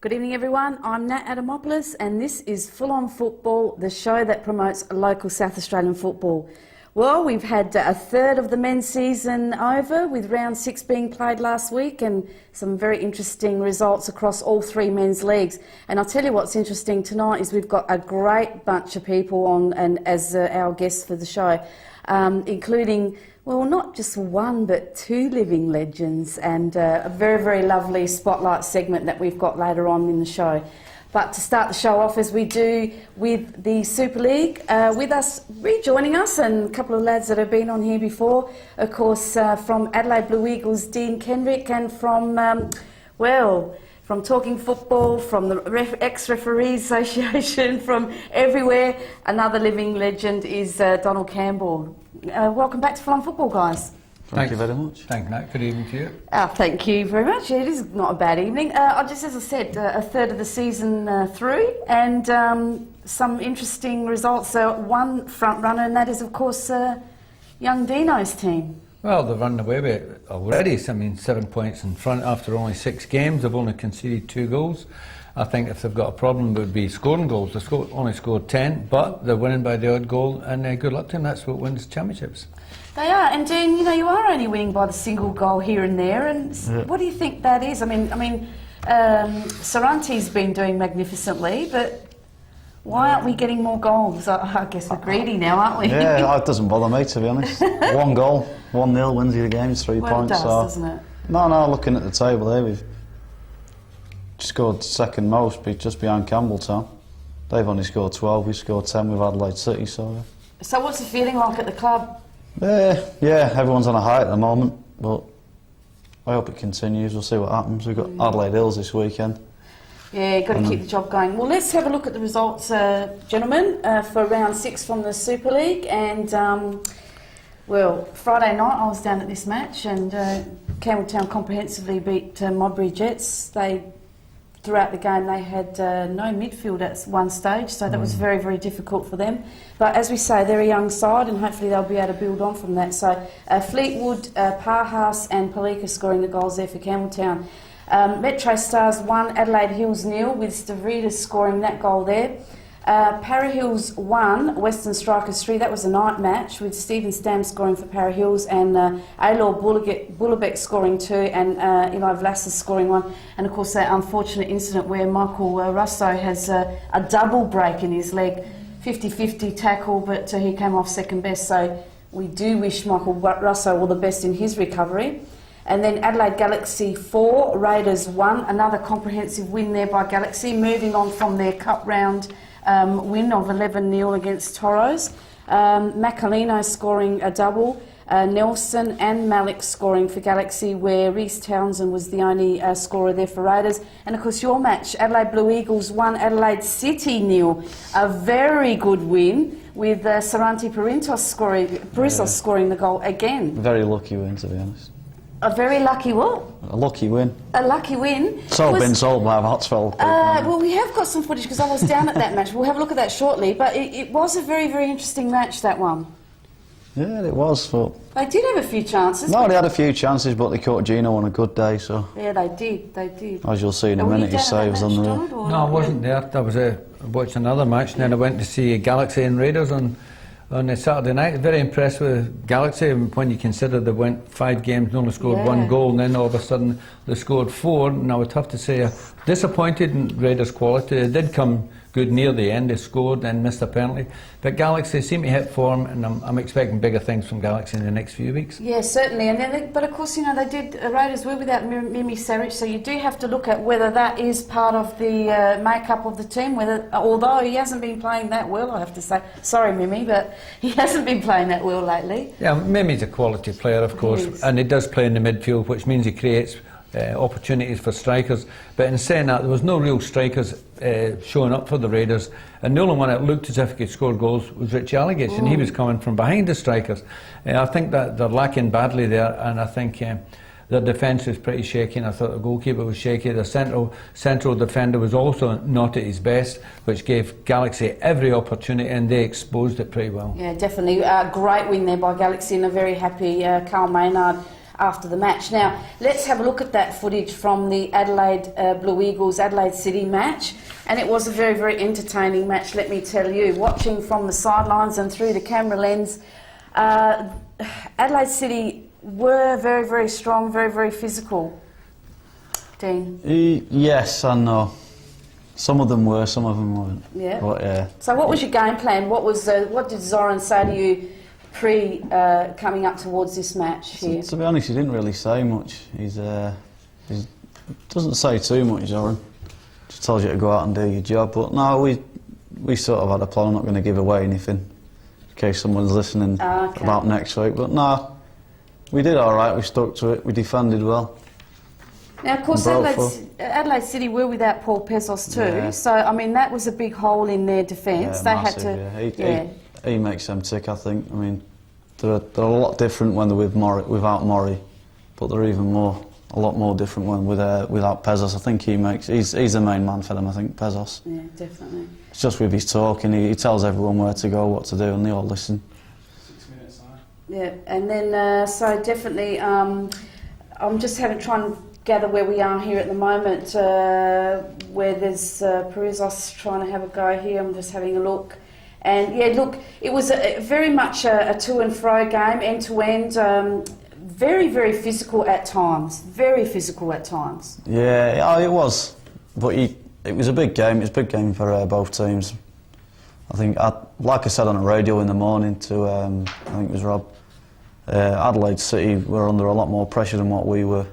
Good evening everyone, I'm Nat Adamopoulos and this is Full On Football, the show that promotes local South Australian football. Well, we've had a third of the men's season over with round 6 being played last week and some very interesting results across all three men's leagues. And I'll tell you what's interesting tonight is we've got a great bunch of people on and as our guests for the show, including, well, not just one but two living legends and a very, very lovely spotlight segment that we've got later on in the show. But to start the show off as we do with the Super League, with us, rejoining us, and a couple of lads that have been on here before, of course, from Adelaide Blue Eagles, Dean Kenrick, and from, from Talking Football, from the Ex-Referees Association, from everywhere, another living legend is Donald Campbell. Welcome back to Full On Football, guys. Thank you very much. Thank you, Matt. Good evening to you. Thank you very much. It is not a bad evening. Just as I said, a third of the season through, and some interesting results. One front runner, and that is, of course, young Dino's team. Well, they've run away with it already. I mean, 7 points in front after only 6 games. They've only conceded 2 goals. I think if they've got a problem, it would be scoring goals. They've only scored 10, but they're winning by the odd goal, and good luck to them. That's what wins championships. They are, and Dean, you know, you are only winning by the single goal here and there, and what do you think that is? I mean, Saranti's been doing magnificently, but why aren't we getting more goals? I guess we're greedy now, aren't we? Yeah, it doesn't bother me, to be honest. 1 goal, 1-0 wins you the game, 3 points. It does, doesn't it? No, looking at the table here, we've scored second most, just behind Campbell Town. They've only scored 12, we've scored 10 with Adelaide City, so... So what's the feeling like at the club? Yeah, everyone's on a high at the moment, but I hope it continues. We'll see what happens. We've got Adelaide Hills this weekend. Yeah, you've got to keep the job going. Well, let's have a look at the results, gentlemen, for round 6 from the Super League. And, Friday night I was down at this match, and Campbelltown comprehensively beat Modbury Jets. Throughout the game they had no midfield at one stage, so that was very, very difficult for them. But as we say, they're a young side and hopefully they'll be able to build on from that. So Fleetwood, Parhouse and Palika scoring the goals there for Campbelltown. Metro Stars 1, Adelaide Hills 0, with Stavridis scoring that goal there. Para Hills 1, Western Strikers 3. That was a night match with Stephen Stam scoring for Para Hills and Aylor Bullerbeck scoring 2 and Eli Vlassis scoring 1. And of course that unfortunate incident where Michael Russo has a double break in his leg, 50-50 tackle, but he came off second best. So we do wish Michael Russo all the best in his recovery. And then Adelaide Galaxy 4, Raiders 1, another comprehensive win there by Galaxy, moving on from their cup round win of 11-0 against Toros. Macalino scoring a double, Nelson and Malik scoring for Galaxy, where Reece Townsend was the only scorer there for Raiders. And of course your match, Adelaide Blue Eagles 1, Adelaide City 0, a very good win with Saranti Parissos scoring the goal again. Very lucky win, to be honest. A very lucky what? A lucky win. A lucky win. Been sold by Hotsfeld. Well, we have got some footage because I was down at that match. We'll have a look at that shortly. But it was a very, very interesting match, that one. Yeah, it was. But they did have a few chances. No, they had a few chances, but they caught Gino on a good day. So yeah, they did. As you'll see in a minute, his save was on there. No, I wasn't there. I was watching another match, and then I went to see Galaxy and Raiders on a Saturday night. Very impressed with Galaxy when you consider they went 5 games and only scored 1 goal, and then all of a sudden they scored 4. And I would have to say, disappointed in Raiders' quality. They did come good near the end. They scored and missed a penalty. But Galaxy seem to hit form, and I'm expecting bigger things from Galaxy in the next few weeks. Yeah, certainly. And then, but of course, you know, they did. Raiders were without Mimi Saric, so you do have to look at whether that is part of the makeup of the team. Although he hasn't been playing that well, I have to say. Sorry, Mimi, but he hasn't been playing that well lately. Yeah, Mimi's a quality player, of course, and he does play in the midfield, which means he creates opportunities for strikers. But in saying that, there was no real strikers showing up for the Raiders, and the only one that looked as if he could score goals was Richie Allegage, and he was coming from behind the strikers. I think that they're lacking badly there, and I think their defence is pretty shaky, and I thought the goalkeeper was shaky. The central defender was also not at his best, which gave Galaxy every opportunity, and they exposed it pretty well. Yeah, definitely. Great win there by Galaxy, and a very happy Carl Maynard after the match. Now, let's have a look at that footage from the Adelaide Blue Eagles Adelaide City match. And it was a very, very entertaining match, let me tell you. Watching from the sidelines and through the camera lens, Adelaide City were very, very strong, very, very physical. Dean? Yes and no. Some of them were, some of them weren't. Yeah. But, yeah. So what was your game plan? What did Zoran say to you pre coming up towards this match here? To be honest, he didn't really say much. He doesn't say too much, Zoran. Just tells you to go out and do your job. But no, we sort of had a plan. I'm not going to give away anything in case someone's listening about next week. But no, we did all right. We stuck to it. We defended well. Now, of course, Adelaide City were without Paul Pesos too. Yeah. So, I mean, that was a big hole in their defence. Yeah, they massive, had to. yeah. He makes them tick, I think. I mean, they're a lot different when they're without Murray, but they're a lot more different when without Pesos. I think he's the main man for them. I think Pesos. Yeah, definitely. It's just with his talking. He tells everyone where to go, what to do, and they all listen. 6 minutes, huh? Yeah, and then so definitely, I'm just trying to gather where we are here at the moment, where there's Perizos trying to have a go here. I'm just having a look. And yeah, look, it was very much a to and fro game, end to end, very, very physical at times, very physical at times. Yeah, it was, but it was a big game. It was a big game for both teams. I think, like I said on the radio in the morning to, I think it was Rob, Adelaide City were under a lot more pressure than what we were.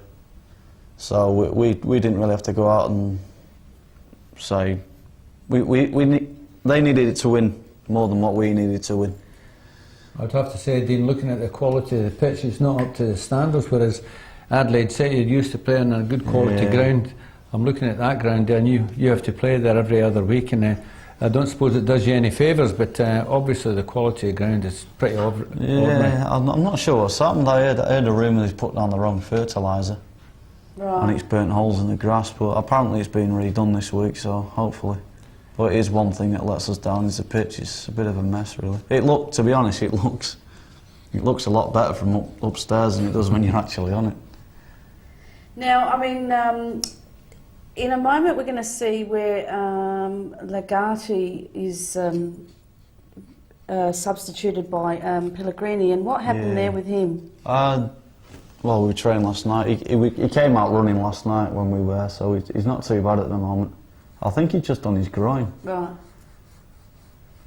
So we didn't really have to go out and say they needed it to win more than what we needed to win. I'd have to say, Dean, looking at the quality of the pitch, it's not up to the standards, whereas Adelaide City used to play on a good quality ground. I'm looking at that ground there, and you have to play there every other week, and I don't suppose it does you any favours, but obviously the quality of ground is pretty ordinary. Yeah, I'm not sure what's happened. I heard a rumour he's put down the wrong fertiliser. Right. And it's burnt holes in the grass, but apparently it's been redone this week, so hopefully. But it is one thing that lets us down, is the pitch. It's a bit of a mess, really. To be honest, it looks a lot better from upstairs than it does when you're actually on it. Now, I mean, in a moment we're going to see where Legati is substituted by Pellegrini, and what happened there with him? Well, we trained last night. He came out running last night when we were, so he's not too bad at the moment. I think he's just on his groin. Right.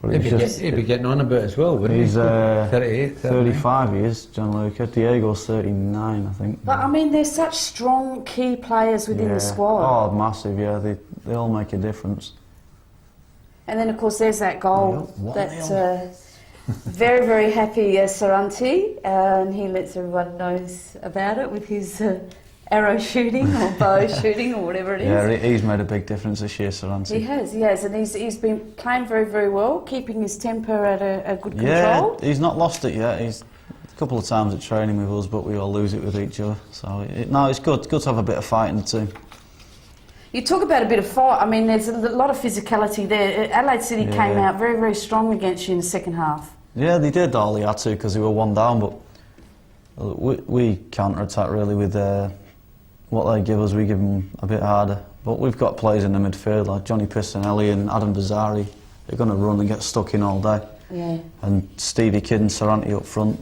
But He'd be getting on a bit as well, wouldn't he? He's 38, 35 years, Gianluca. Diego's 39, I think. But I mean, there's such strong key players within the squad. Oh, massive, yeah. They all make a difference. And then, of course, there's that goal. That's very, very happy Saranti, and he lets everyone know about it with his arrow shooting or bow shooting or whatever it is. Yeah, he's made a big difference this year, Saranti. He has, and he's been playing very, very well, keeping his temper at a good control. Yeah, he's not lost it yet. He's a couple of times at training with us, but we all lose it with each other. So it's good to have a bit of fight in the team. You talk about a bit of fight. I mean, there's a lot of physicality there. Adelaide City came out very, very strong against you in the second half. Yeah, they did all they had to because they were one down, but we counter-attack really with what they give us. We give them a bit harder. But we've got players in the midfield like Johnny Piscinelli and Adam Bazzari. They're going to run and get stuck in all day. Yeah. And Stevie Kidd and Saranti up front.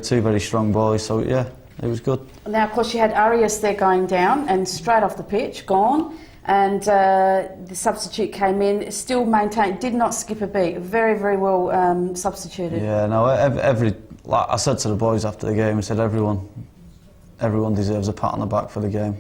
Two very strong boys, so yeah, it was good. Now, of course, you had Arias there going down and straight off the pitch, gone. And the substitute came in, still maintained, did not skip a beat. Very, very well substituted. Yeah, no, like I said to the boys after the game, I said everyone deserves a pat on the back for the game.